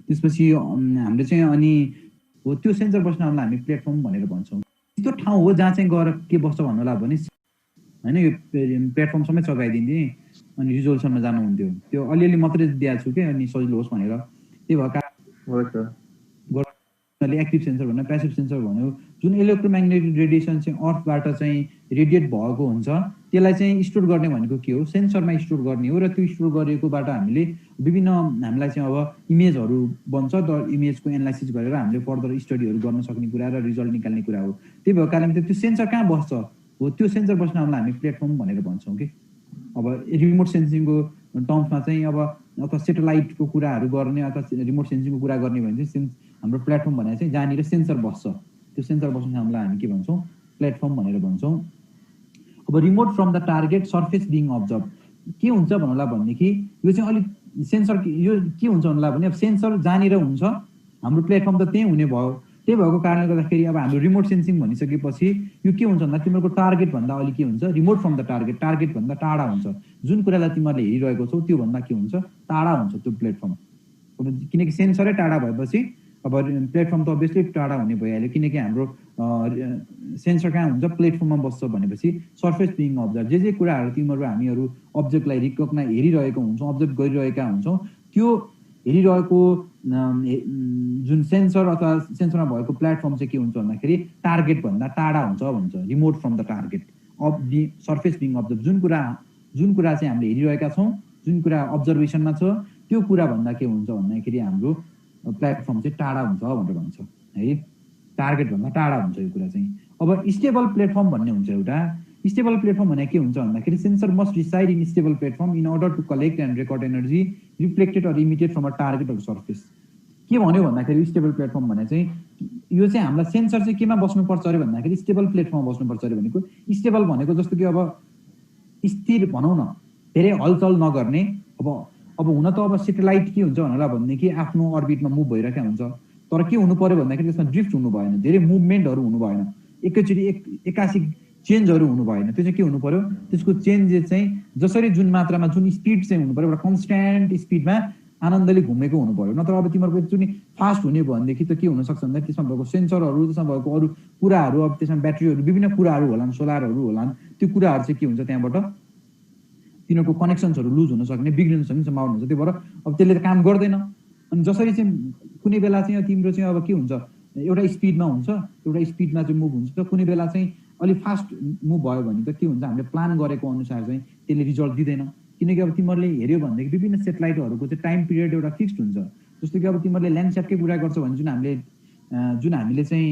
त्यसपछि हामीले चाहिँ अनि हो त्यो सेन्सर बस्नलाई हामी प्लेटफर्म भनेर भन्छौँ। यस्तो ठाउँ हो जहाँ चाहिँ गएर के बस्छ भन्नुलाई भने होइन यो प्लेटफर्म समेत सघाइदिने अनि रिजोल्युसनमा जानुहुन्थ्यो। त्यो अलिअलि मात्रै दिएको छु कि अनि सजिलो होस् भनेर। त्यही भएर एक्टिभ सेन्सर भन्यो प्यासिभ सेन्सर भन्यो जुन इलेक्ट्रोम्याग्नेटिक रेडिएसन चाहिँ अर्थबाट चाहिँ रेडिएट भएको हुन्छ त्यसलाई चाहिँ स्टोर गर्ने भनेको के हो, सेन्सरमा स्टोर गर्ने हो। र त्यो स्टोर गरेकोबाट हामीले विभिन्न हामीलाई चाहिँ अब इमेजहरू बन्छ, त इमेजको एनालाइसिस गरेर हामीले फर्दर स्टडीहरू गर्न सक्ने कुरा र रिजल्ट निकाल्ने कुरा हो। त्यही भएको कारणले त्यो सेन्सर कहाँ बस्छ हो, त्यो सेन्सर बस्नलाई हामी प्लेटफर्म भनेर भन्छौँ कि। अब रिमोट सेन्सिङको टर्म्समा चाहिँ अब अथवा सेटेलाइटको कुराहरू गर्ने अथवा रिमोट सेन्सिङको कुरा गर्ने भने चाहिँ हाम्रो प्लेटफर्म भनेर चाहिँ जहाँनिर सेन्सर बस्छ त्यो सेन्सर बस्ने ठाउँलाई हामी के भन्छौँ, प्लेटफर्म भनेर भन्छौँ। अब remote from the target surface being observe के हुन्छ भन्नुलाई भनेदेखि यो चाहिँ अलिक सेन्सर यो के हुन्छ भन्नुलाई भने अब सेन्सर जहाँनिर हुन्छ हाम्रो प्लेटफर्म त त्यहीँ हुने भयो। त्यही भएको कारणले गर्दाखेरि अब हाम्रो रिमोट सेन्सिङ भनिसकेपछि यो के हुन्छ भन्दा तिमीहरूको टार्गेट भन्दा अलिक के हुन्छ, रिमोट फ्रम द टार्गेट भन्दा टाढा हुन्छ। जुन कुरालाई तिमीहरूले हेरिरहेको छौ त्यो भन्दा के हुन्छ, टाढा हुन्छ त्यो प्लेटफर्म। किनकि सेन्सरै टाढा भएपछि अब प्लेटफर्म त अभियसली टाढा हुने भइहाल्यो, किनकि हाम्रो सेन्सर कहाँ हुन्छ, प्लेटफर्ममा बस्छ भनेपछि सर्फेस बिङ अब्जर्भ जे कुराहरू तिमीहरू हामीहरू अब्जेक्टलाई रिकग्नाइज हेरिरहेको हुन्छौँ, अब्जर्भ गरिरहेका हुन्छौँ, त्यो हेरिरहेको जुन सेन्सर अथवा सेन्सरमा भएको प्लेटफर्म चाहिँ के हुन्छ भन्दाखेरि टार्गेट भन्दा टाढा हुन्छ भन्छ, remote from the target of the surface being observe. जुन कुरा चाहिँ हामीले हेरिरहेका छौँ, जुन कुरा अब्जर्भेसनमा छ त्यो कुरा भन्दा के हुन्छ भन्दाखेरि हाम्रो प्लेटफर्म चाहिँ टाढा हुन्छ भनेर भन्छ है, टार्गेट भन्दा टाढा हुन्छ यो कुरा चाहिँ। अब स्टेबल प्लेटफर्म भन्ने हुन्छ एउटा। स्टेबल प्लेटफर्म भने के हुन्छ भन्दाखेरि sensor must reside in stable platform in order to collect and record energy reflected or emitted from a target or surface. के भन्यो भन्दाखेरि स्टेबल प्लेटफर्म भने चाहिँ यो चाहिँ हामीलाई सेन्सर चाहिँ केमा बस्नुपर्छ अरे भन्दाखेरि स्टेबल प्लेटफर्ममा बस्नुपर्छ अरे भनेको। स्टेबल भनेको जस्तो कि अब स्थिर भनौँ न, धेरै हलचल नगर्ने। अब हुन त अब सेटेलाइट के हुन्छ भनेदेखि आफ्नो अर्बिटमा मुभ भइरहेको हुन्छ, तर के हुनु पर्यो भन्दाखेरि त्यसमा ड्रिफ्ट हुनु भएन, धेरै मुभमेन्टहरू हुनु भएन, एकैचोटि एकासी चेन्जहरू हुनु भएन। त्यो चाहिँ के हुनु पर्यो, त्यसको चेन्जेस चाहिँ जसरी जुन मात्रामा जुन स्पिड चाहिँ हुनु पर्यो एउटा कन्स्ट्यान्ट स्पिडमा आनन्दले घुमेको हुनु पर्यो। नत्र अब तिमीहरूको एकचोटि फास्ट हुने भनेदेखि त के हुनसक्छ भन्दा त्यसमा भएको सेन्सरहरू, त्यसमा भएको अरू कुराहरू, अब त्यसमा ब्याट्रीहरू, विभिन्न कुराहरू होलान्, सोलरहरू होलान्, त्यो कुराहरू चाहिँ के हुन्छ त्यहाँबाट तिनीहरूको कनेक्सन्सहरू लुज हुन सक्ने, बिग्रिन सक्ने सम्भावना हुन्छ। त्यही भएर अब त्यसले त काम गर्दैन। अनि जसरी चाहिँ कुनै बेला चाहिँ तिम्रो चाहिँ अब के हुन्छ, एउटा स्पिडमा हुन्छ, एउटा स्पिडमा चाहिँ मुभ हुन्छ, कुनै बेला चाहिँ अलिक फास्ट मुभ भयो भने त के हुन्छ, हामीले प्लान गरेको अनुसार चाहिँ त्यसले रिजल्ट दिँदैन। किनकि अब तिमीहरूले हेऱ्यो भनेदेखि विभिन्न सेटेलाइटहरूको चाहिँ टाइम पिरियड एउटा फिक्स्ड हुन्छ। जस्तो कि अब तिमीहरूले ल्यान्डस्याटकै कुरा गर्छौ भने जुन हामीले चाहिँ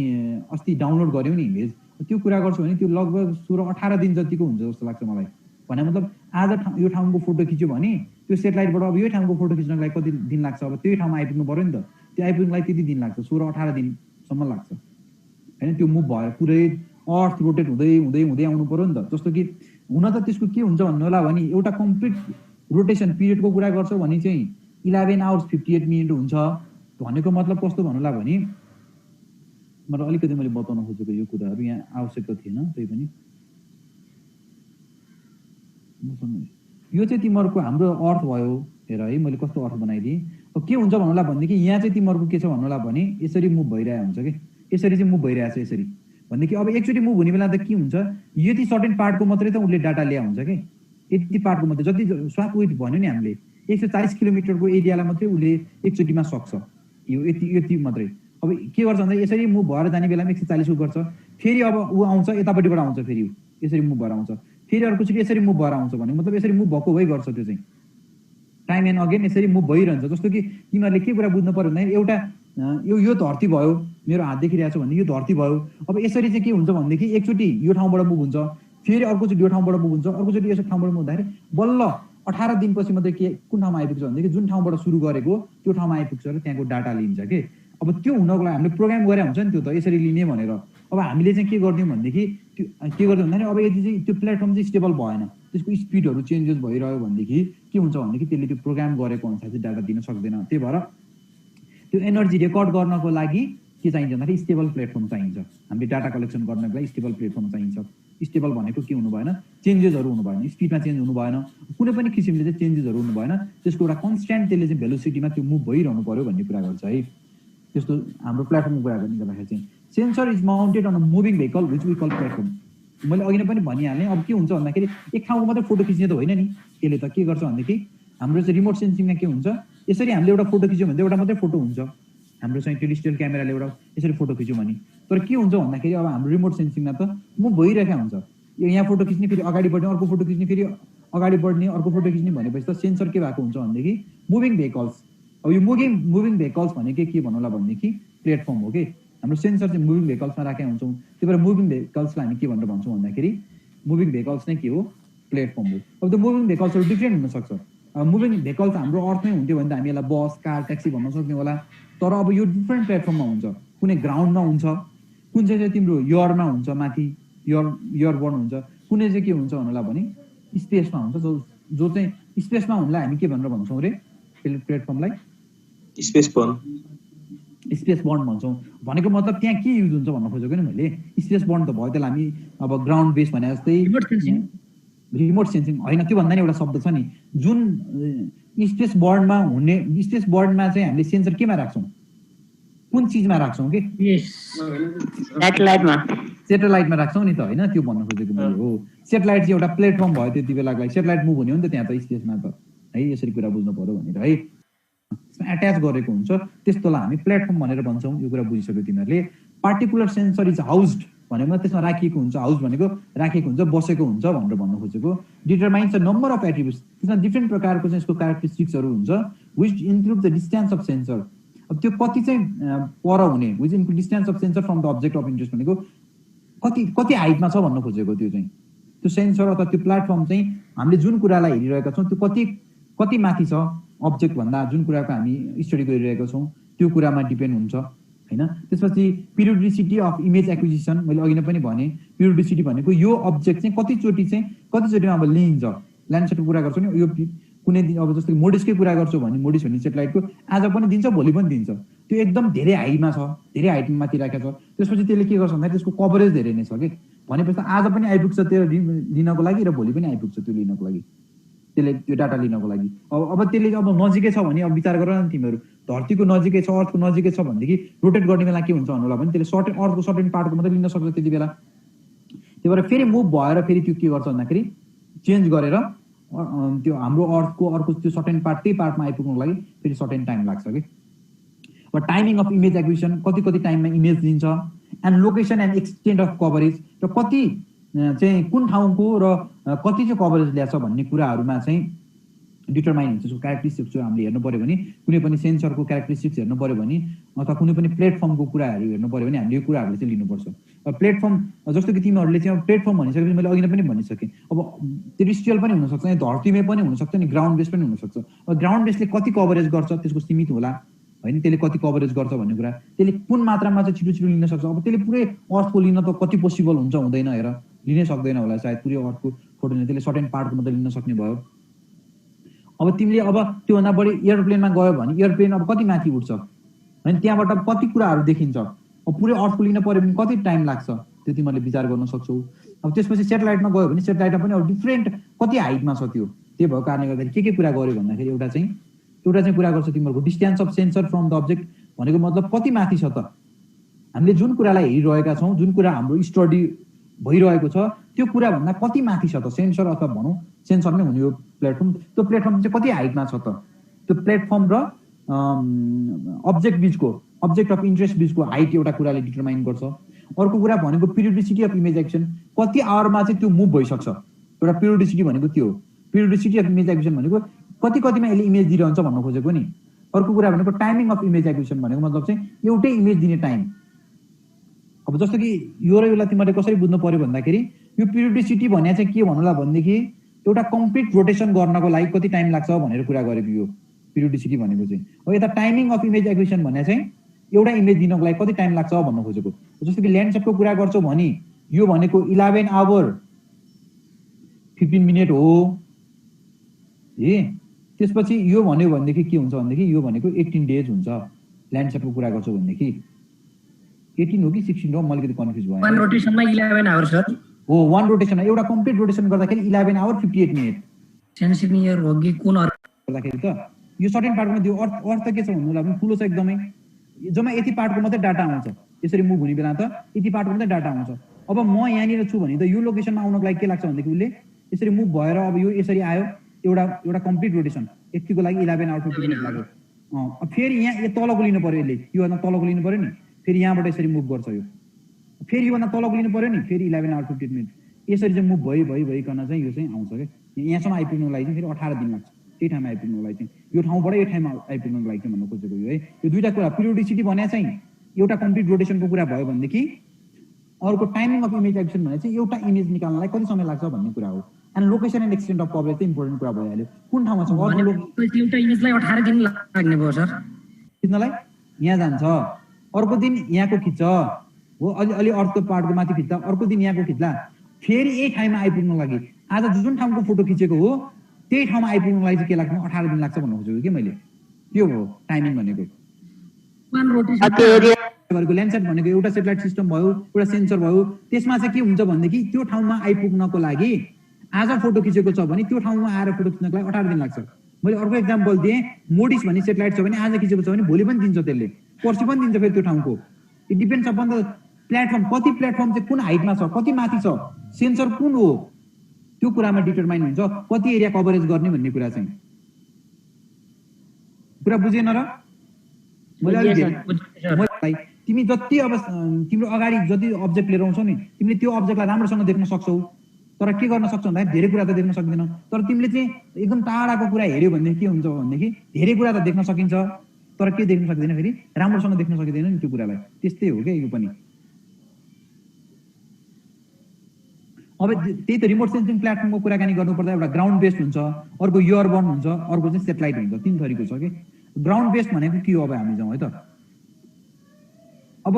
अस्ति डाउनलोड गऱ्यौँ नि इमेज, त्यो कुरा गर्छौँ भने त्यो लगभग 16-18 दिन जतिको हुन्छ जस्तो लाग्छ मलाई। भने मतलब आज यो ठाउँको फोटो खिच्यो भने त्यो सेटेलाइटबाट अब यो ठाउँको फोटो खिच्नको लागि कति दिन लाग्छ, अब त्यही ठाउँमा आइपुग्नु पऱ्यो नि त, त्यो आइपुग्नुलाई त्यति दिन लाग्छ, 16-18 दिनसम्म लाग्छ होइन। त्यो मुभ भयो पुरै अर्थ रोटेट हुँदै हुँदै हुँदै आउनु पऱ्यो नि त। जस्तो कि हुन त त्यसको के हुन्छ भन्नु होला भने एउटा कम्प्लिट रोटेसन पिरियडको कुरा गर्छौ भने चाहिँ 11 आवर्स 58 मिनट हुन्छ। भनेको मतलब कस्तो भन्नु होला भने मतलब अलिकति मैले बताउन खोजेको यो कुराहरू यहाँ आवश्यक त थिएन, त्यही पनि यो चाहिँ तिमीहरूको हाम्रो अर्थ भयो। हेर है मैले कस्तो अर्थ बनाइदिएँ। अब के हुन्छ भन्नुलाई भनेदेखि यहाँ चाहिँ तिमीहरूको के छ भन्नुलाई भने यसरी मुभ भइरहेको हुन्छ कि, यसरी चाहिँ मुभ भइरहेको छ यसरी भनेदेखि अब एकचोटि मुभ हुने बेला त के हुन्छ, यति सर्टेन पार्टको मात्रै त उसले डाटा ल्या हुन्छ कि, यति पार्टको मात्रै। जति स्वाप विथ भन्यो नि हामीले 140 किलोमिटरको एरियालाई मात्रै उसले एकचोटिमा सक्छ, यो यति मात्रै। अब के गर्छ भन्दा यसरी मुभ भएर जाने बेलामा 140 को गर्छ, फेरि अब ऊ आउँछ यतापट्टिबाट आउँछ, फेरि यसरी मुभ भएर आउँछ, फेरि अर्कोचोटि यसरी मुभ भएर आउँछ भने मतलब यसरी मुभ भएको भइ गर्छ। त्यो चाहिँ टाइम एन्ड अगेन यसरी मुभ भइरहन्छ। जस्तो कि तिमीहरूले के कुरा बुझ्नु पर्यो भन्दाखेरि एउटा यो धरती भयो, मेरो हात देखिरहेको छ भने यो धरती भयो। अब यसरी चाहिँ के हुन्छ भनेदेखि एकचोटि यो ठाउँबाट मुभ हुन्छ, फेरि अर्कोचोटि यो ठाउँबाट मुभ हुन्छ, अर्कोचोटि यसो ठाउँबाट मुभ हुँदाखेरि बल्ल 18 दिनपछि मात्रै के कुन ठाउँमा आइपुग्छ भनेदेखि जुन ठाउँबाट सुरु गरेको त्यो ठाउँमा आइपुग्छ र त्यहाँको डाटा लिन्छ कि। अब त्यो हुनको लागि हामीले प्रोग्राम गरे हुन्छ नि त्यो त यसरी लिने भनेर। अब हामीले चाहिँ के गर्दियौँ भनेदेखि त्यो के गर्दियौँ भन्दाखेरि अब यदि चाहिँ त्यो प्लेटफर्म चाहिँ स्टेबल भएन, त्यसको स्पिडहरू चेन्जेस भइरह्यो भनेदेखि के हुन्छ भनेदेखि त्यसले त्यो प्रोग्राम गरेको अनुसार चाहिँ डाटा दिन सक्दैन। त्यही भएर त्यो एनर्जी रेकर्ड गर्नको लागि के चाहिन्छ भन्दाखेरि स्टेबल प्लेटफर्म चाहिन्छ। हामीले डाटा कलेक्सन गर्नको लागि स्टेबल प्लेटफर्म चाहिन्छ। स्टेबल भनेको के हुनु भएन, चेन्जेसहरू हुनु भएन, स्पिडमा चेन्ज हुनु भएन, कुनै पनि किसिमले चाहिँ चेन्जेसहरू हुनु भएन, त्यसको एउटा कन्स्ट्यान्ट त्यसले चाहिँ भेलोसिटीमा त्यो मुभ भइरहनु पर्यो भन्ने कुरा गर्छ है। त्यस्तो हाम्रो प्लेटफर्मको कुरा गर्ने गर्दाखेरि चाहिँ sensor is mounted on a moving vehicle which we call platform. मैले अघि नै पनि भनिहालेँ। अब के हुन्छ भन्दाखेरि एक ठाउँको मात्रै फोटो खिच्ने त होइन नि, त्यसले त के गर्छ भनेदेखि हाम्रो चाहिँ रिमोट सेन्सिङमा के हुन्छ, यसरी हामीले एउटा फोटो खिच्यौँ भने एउटा मात्रै फोटो हुन्छ, हाम्रो चाहिँ त्यो डिजिटल क्यामेराले एउटा यसरी फोटो खिच्यौँ भने। तर के हुन्छ भन्दाखेरि अब हाम्रो रिमोट सेन्सिङमा त मुभ भइरहेको हुन्छ, यो यहाँ फोटो खिच्ने, फेरि अगाडि बढ्ने, अर्को फोटो खिच्ने, फेरि अगाडि बढ्ने, अर्को फोटो खिच्ने भनेपछि त सेन्सर के भएको हुन्छ भनेदेखि मुभिङ भेहिकल्स। अब यो मुभिङ भेहिकल्स भनेको के भन्नुला भनेदेखि प्लेटफर्म हो कि हाम्रो सेन्सर चाहिँ मुभिङ भेहिकल्समा राखेका हुन्छौँ। त्यही भएर मुभिङ भेहिकल्सलाई हामी के भनेर भन्छौँ भन्दाखेरि मुभिङ भेहिकल्स नै के हो, प्लेटफर्म हो। अब त्यो मुभिङ भेहिकल्सहरू डिफ्रेन्ट हुनसक्छ। अब मुभिङ भेहिकल्स हाम्रो अर्थमै हुन्थ्यो भने त हामी यसलाई बस, कार, ट्याक्सी भन्न सक्ने होला। तर अब यो डिफ्रेन्ट प्लेटफर्ममा हुन्छ, कुनै ग्राउन्डमा हुन्छ, कुन चाहिँ तिम्रो एयरमा हुन्छ, माथि एयरबोर्न हुन्छ, कुनै चाहिँ के हुन्छ भन्नुलाई भने स्पेसमा हुन्छ। जो चाहिँ स्पेसमा हुनलाई हामी के भनेर भन्छौँ अरे प्लेटफर्मलाई स्पेस बर्न भन्छौँ। भनेको मतलब त्यहाँ के युज हुन्छ भन्न खोजेको नि मैले। स्पेस बर्न त भयो, त्यसलाई हामी अब ग्राउन्ड बेस भने जस्तै रिमोट सेन्सिङ होइन, त्यो भन्दा नि एउटा शब्द छ नि जुन स्पेस बर्नमा हुने। स्पेस बर्नमा चाहिँ हामीले सेन्सर केमा राख्छौँ, कुन चिजमा राख्छौँ कि सेटेलाइटमा राख्छौँ नि त होइन, त्यो भन्न खोजेको मैले हो। सेटेलाइट चाहिँ एउटा प्लेटफर्म भयो त्यति बेलाको लागि। सेटेलाइट मुभ हुने हो नि त त्यहाँ त स्पेसमा त है, यसरी कुरा बुझ्नु पर्यो भनेर है। एट्याच गरेको हुन्छ, त्यस्तोलाई हामी प्लेटफर्म भनेर भन्छौँ। यो कुरा बुझिसक्यो तिमीहरूले। पार्टिकुलर सेन्सर इज हाउस्ड भनेको त्यसमा राखिएको हुन्छ, हाउस भनेको राखेको हुन्छ, बसेको हुन्छ भनेर भन्न खोजेको। Determines the number of attributes, त्यसमा डिफ्रेन्ट प्रकारको चाहिँ यसको क्यारेक्टरिस्टिक्सहरू हुन्छ। Which include the distance of sensor, अब त्यो कति चाहिँ पर हुने, which include distance of sensor from the object of interest भनेको कति हाइटमा छ भन्न खोजेको। त्यो चाहिँ त्यो सेन्सर अथवा त्यो प्लेटफर्म चाहिँ हामीले जुन कुरालाई हेरिरहेका छौँ त्यो कति माथि छ अब्जेक्ट भन्दा, जुन कुराको हामी स्टडी गरिरहेका छौँ त्यो कुरामा डिपेन्ड हुन्छ होइन। त्यसपछि पिरियोडिसिटी अफ इमेज एक्विजिसन, मैले अघि नै पनि भने पिरियोडिसिटी भनेको यो अब्जेक्ट चाहिँ कतिचोटिमा अब लिइन्छ। ल्यान्डसेटको कुरा गर्छौँ नि, यो कुनै दिन अब जस्तो मोडिसकै कुरा गर्छौँ भने मोडिस भन्ने सेटेलाइटको आज पनि दिन्छ, भोलि पनि दिन्छ। त्यो एकदम धेरै हाइटमा छ, धेरै हाइटमा माथि राखेको छ। त्यसपछि त्यसले के गर्छ भन्दाखेरि त्यसको कभरेज धेरै नै छ कि, भनेपछि त आज पनि आइपुग्छ त्यो लिनको लागि र भोलि पनि आइपुग्छ त्यो लिनको लागि, त्यसले त्यो डाटा लिनको लागि। अब त्यसले अब नजिकै छ भने अब विचार गर न तिमीहरू, धरतीको नजिकै छ, अर्थको नजिकै छ भनेदेखि रोटेट गर्ने बेला के हुन्छ भन्नुलाई भने त्यसले अर्थको सर्टेन पार्टको मात्रै लिन सक्छ त्यति बेला। त्यही भएर फेरि मुभ भएर फेरि त्यो के गर्छ भन्दाखेरि चेन्ज गरेर त्यो हाम्रो अर्थको अर्को त्यो सर्टेन पार्ट, त्यही पार्टमा आइपुग्नुको लागि फेरि सर्टेन टाइम लाग्छ कि। अब टाइमिङ अफ इमेज एक्विजिसन, कति टाइममा इमेज दिन्छ। And location and extent of coverage, र कति चाहिँ कुन ठाउँको र कति चाहिँ कभरेज ल्याछ भन्ने कुराहरूमा चाहिँ डिटरमाइन हुन्छ। त्यसको क्यारेक्टरिस्टिक्स हामीले हेर्नु पऱ्यो भने, कुनै पनि सेन्सरको क्यारेक्टरिस्टिक्स हेर्नु पऱ्यो भने, अथवा कुनै पनि प्लेटफर्मको कुराहरू हेर्नु पऱ्यो भने हामीले यो कुराहरू चाहिँ लिनुपर्छ। प्लेटफर्म जस्तो कि तिमीहरूले चाहिँ प्लेटफर्म भनिसकेपछि मैले अघि नै पनि भनिसकेँ, अब टेरेस्ट्रियल पनि हुनसक्छ, धरतीमै पनि हुनसक्छ नि, ग्राउन्ड बेस पनि हुनसक्छ। अब ग्राउन्ड बेसले कति कभरेज गर्छ त्यसको सीमित होला होइन, त्यसले कति कभरेज गर्छ भन्ने कुरा, त्यसले कुन मात्रामा चाहिँ छिटो लिन सक्छ। अब त्यसले पुरै अर्थको लिन त कति पोसिबल हुन्छ हुँदैन, हेर लिनै सक्दैन होला सायद पुरै अर्थको फोटो लिन, त्यसले सर्टेन पार्टको मात्रै लिन सक्ने भयो। अब तिमीले अब त्योभन्दा बढी एयरप्लेनमा गयो भने एयरप्लेन अब कति माथि उठ्छ होइन, त्यहाँबाट कति कुराहरू देखिन्छ। अब पुरै अर्थको लिन पऱ्यो भने कति टाइम लाग्छ त्यो तिमीहरूले विचार गर्न सक्छौ। अब त्यसपछि सेटेलाइटमा गयो भने सेटेलाइटमा पनि अब डिफ्रेन्ट कति हाइटमा छ त्यो। त्यही भएको कारणले गर्दाखेरि के कुरा गर्यो भन्दाखेरि एउटा चाहिँ कुरा गर्छ तिमीहरूको distance of sensor from the object भनेको मतलब कति माथि छ त, हामीले जुन कुरालाई हेरिरहेका छौँ, जुन कुरा हाम्रो स्टडी भइरहेको छ त्यो कुराभन्दा कति माथि छ त सेन्सर, अथवा भनौँ सेन्सर नै हुने यो प्लेटफर्म। त्यो प्लेटफर्म चाहिँ कति हाइटमा छ त, त्यो प्लेटफर्म र अब्जेक्ट अफ इन्ट्रेस्ट बिचको हाइट एउटा कुराले डिटरमाइन गर्छ। अर्को कुरा भनेको पिरियोडिसिटी अफ इमेज एक्सन, कति आवरमा चाहिँ त्यो मुभ भइसक्छ। एउटा पिरियोडिसिटी भनेको त्यो हो, पिरियोडिसिटी अफ इमेज एक्विजिसन भनेको कतिमा यसले इमेज दिइरहन्छ भन्न खोजेको नि। अर्को कुरा भनेको टाइमिङ अफ इमेज एक्विजिसन भनेको मतलब चाहिँ एउटै इमेज दिने टाइम। अब जस्तो कि यो र यसलाई तिमीहरूले कसरी बुझ्नु पर्यो भन्दाखेरि यो पिरियोडिसिटी भने चाहिँ के भन्नुला भनेदेखि एउटा कम्प्लिट रोटेसन गर्नको लागि कति टाइम लाग्छ भनेर कुरा गरेको यो पिरियोडिसिटी भनेको चाहिँ। अब यता टाइमिङ अफ इमेज एक्विजिसन भने चाहिँ एउटा इमेज दिनको लागि कति टाइम लाग्छ भन्न खोजेको। जस्तो कि ल्यान्डसेटको कुरा गर्छौ भने यो भनेको 11 आवर 15 मिनट हो त्यसपछि यो भन्यो भनेदेखि के हुन्छ भनेदेखि यो भनेको 18 डेज हुन्छ ल्यान्डसेटको कुरा गर्छौ भनेदेखि। 18 हो कि 16 हो, मैले कन्फ्युज भएँ। 1 रोटेसनमा 11 आवर सर। हो 1 रोटेसनमा एउटा कम्प्लिट रोटेसन गर्दाखेरि 11 आवर 58 मिनेट। सेन्सिनियर हो कि कुन गर्दाखेरि त यो सर्टेन पार्टमा त्यो अर्थ के छ भन्नुलाई पनि ठुलो छ एकदमै। जम्मा यति पार्टको मात्रै डाटा आउँछ, यसरी मुभ हुने बेला त यति पार्टको मात्रै डाटा आउँछ। अब म यहाँनिर छु भने त यो लोकेसनमा आउनको लागि के लाग्छ भनेदेखि उसले यसरी मुभ भएर अब यो यसरी आयो, एउटा कम्प्लिट रोटेसन यतिको लागि 11 आवर 50 मिनेट लाग्यो। फेरि यहाँ तलको लिनु पर्यो, यसले योभन्दा तलको लिनु पर्यो नि, फेरि यहाँबाट यसरी मुभ गर्छ यो, फेरि योभन्दा तलको लिनु पर्यो नि, फेरि 11 आवर 50 मिनेट यसरी चाहिँ मुभ भइकन चाहिँ यो चाहिँ आउँछ क्या। यहाँसम्म आइपुग्नुको लागि चाहिँ फेरि 18 दिन लाग्छ। त्यही ठाउँमा आइपुग्नुको लागि चाहिँ यो ठाउँबाट यो ठाउँमा आइपुग्नुको लागि चाहिँ भन्नु खोजेको यो है। यो दुईवटा कुरा पिरियोडिसिटी भने चाहिँ एउटा कम्प्लिट रोटेसनको कुरा भयो भनेदेखि अर्को टाइमिङ अफ इमेज एक्सन भने चाहिँ एउटा इमेज निकाल्नलाई कति समय लाग्छ भन्ने कुरा हो। And location and extent of coverage चाहिँ इम्पोर्टेन्ट कुरा भइहाल्यो। कुन ठाउँमा छ एउटा इमेजलाई 18 दिन लाग्ने भयो सर खिच्नलाई। यहाँ जान्छ, अर्को दिन यहाँको खिच्छ हो, अलि अर्थको पार्टको माथि खिच्दा, अर्को दिन यहाँको खिच्ला, फेरि यही ठाउँमा आइपुग्नु लागि आज जुन ठाउँको फोटो खिचेको हो त्यही ठाउँमा आइपुग्नुको लागि चाहिँ के लाग्छ 18 दिन लाग्छ भन्नु खोजेको कि मैले। त्यो हो टाइमिङ भनेको। ल्यान्डसेट भनेको एउटा सेटेलाइट सिस्टम भयो, एउटा सेन्सर भयो। त्यसमा चाहिँ के हुन्छ भनेदेखि त्यो ठाउँमा आइपुग्नको लागि आज फोटो खिचेको छ भने त्यो ठाउँमा आएर फोटो खिच्नको लागि 18 दिन लाग्छ। मैले अर्को एक्जाम्पल दिएँ, मोडिस भन्ने सेटेलाइट छ भने आज खिचेको छ भने भोलि पनि दिन्छ, त्यसले पर्सि पनि दिन्छ फेरि त्यो ठाउँको। It depends upon the platform, कति प्लेटफर्म चाहिँ कुन हाइटमा छ, कति माथि छ, सेन्सर कुन हो, त्यो कुरामा डिटरमाइन हुन्छ कति एरिया कभरेज गर्ने भन्ने कुरा चाहिँ। कुरा बुझेन र? मैले तिमी जति अब तिम्रो अगाडि जति अब्जेक्ट लिएर आउँछौ नि, तिमीले त्यो अब्जेक्टलाई राम्रोसँग देख्न सक्छौ, तर के गर्न सक्छौ भन्दा धेरै कुरा त देख्न सक्दैनौ। तर तिमीले चाहिँ एकदम टाढाको कुरा हेर्यो भनेदेखि के हुन्छ भनेदेखि धेरै कुरा त देख्न सकिन्छ, तर के देख्न सक्दैन, फेरि राम्रोसँग देख्न सकिँदैन नि त्यो कुरालाई। त्यस्तै हो क्या यो पनि। अब त्यही त रिमोट सेन्सिङ प्लेटफर्मको कुराकानी गर्नुपर्दा एउटा ग्राउन्ड बेस्ड हुन्छ, अर्को एयरबर्न हुन्छ, अर्को चाहिँ सेटेलाइट हुन्छ। 3 थरीको छ कि। ग्राउन्ड बेस्ड भनेको के हो अब हामी जाउँ है त। अब